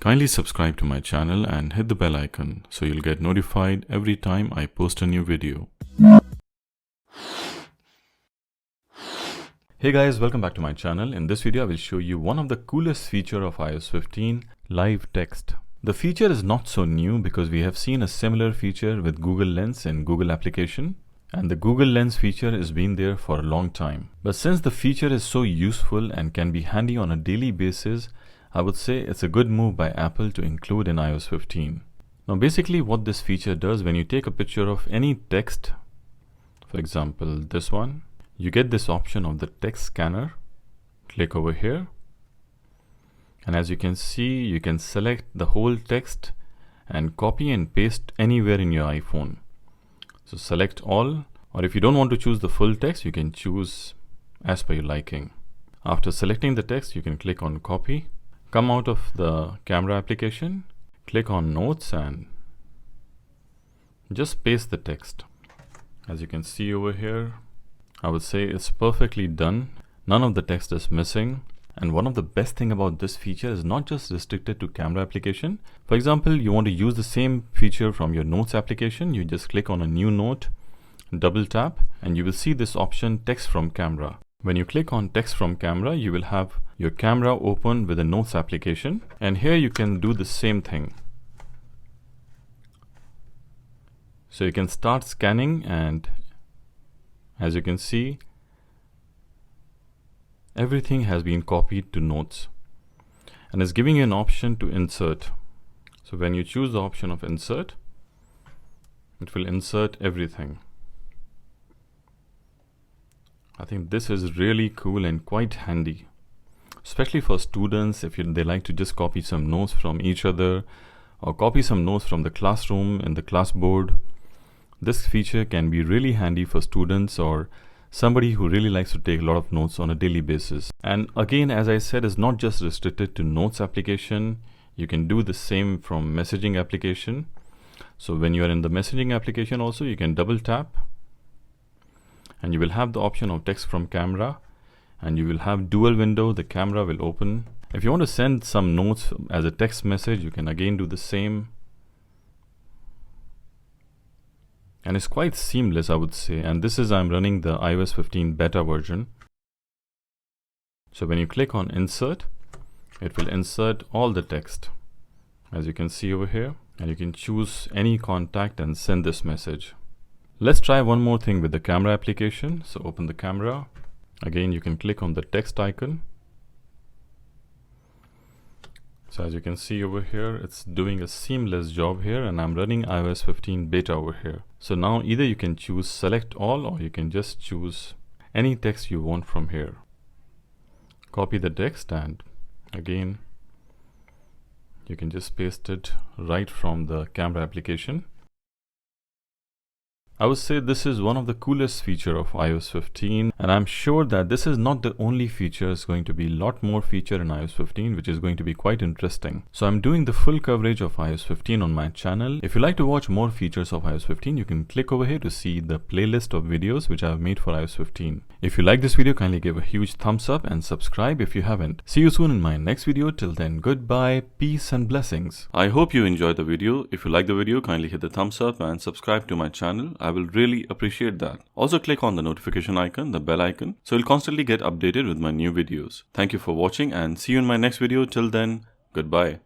Kindly subscribe to my channel and hit the bell icon so you'll get notified every time I post a new video. Hey guys, welcome back to my channel. In this video, I will show you one of the coolest features of iOS 15, live text. The feature is not so new because we have seen a similar feature with Google Lens in Google application. And the Google Lens feature has been there for a long time. But since the feature is so useful and can be handy on a daily basis, I would say it's a good move by Apple to include in iOS 15. Now basically what this feature does, when you take a picture of any text, for example this one, you get this option of the text scanner. Click over here. And as you can see, you can select the whole text and copy and paste anywhere in your iPhone. So select all, or if you don't want to choose the full text, you can choose as per your liking. After selecting the text, you can click on copy, come out of the camera application, click on notes and just paste the text. As you can see over here, I would say it's perfectly done. None of the text is missing. And one of the best thing about this feature is not just restricted to camera application. For example, you want to use the same feature from your notes application. You just click on a new note, double tap, and you will see this option text from camera. When you click on text from camera, you will have your camera open with the notes application. And here you can do the same thing. So you can start scanning, and as you can see, everything has been copied to notes and is giving you an option to insert. So when you choose the option of insert, it will insert everything. I think this is really cool and quite handy, especially for students if they like to just copy some notes from each other or copy some notes from the classroom in the classboard. This feature can be really handy for students or somebody who really likes to take a lot of notes on a daily basis. And again, as I said, it's not just restricted to notes application. You can do the same from messaging application. So when you are in the messaging application also, you can double tap and you will have the option of text from camera, and you will have dual window. The camera will open. If you want to send some notes as a text message, you can again do the same. And it's quite seamless, I would say. And this is, I'm running the iOS 15 beta version. So when you click on insert, it will insert all the text, as you can see over here. And you can choose any contact and send this message. Let's try one more thing with the camera application. So open the camera. Again, you can click on the text icon. So as you can see over here, it's doing a seamless job here, and I'm running iOS 15 beta over here. So now either you can choose select all, or you can just choose any text you want from here. Copy the text, and again, you can just paste it right from the camera application. I would say this is one of the coolest feature of iOS 15, and I'm sure that this is not the only feature. It's going to be a lot more feature in iOS 15, which is going to be quite interesting. So I'm doing the full coverage of iOS 15 on my channel. If you like to watch more features of iOS 15, you can click over here to see the playlist of videos which I have made for iOS 15. If you like this video, kindly give a huge thumbs up and subscribe if you haven't. See you soon in my next video. Till then, goodbye, peace and blessings. I hope you enjoyed the video. If you like the video, kindly hit the thumbs up and subscribe to my channel. I will really appreciate that. Also click on the notification icon, the bell icon, so you'll constantly get updated with my new videos. Thank you for watching and see you in my next video. Till then, goodbye.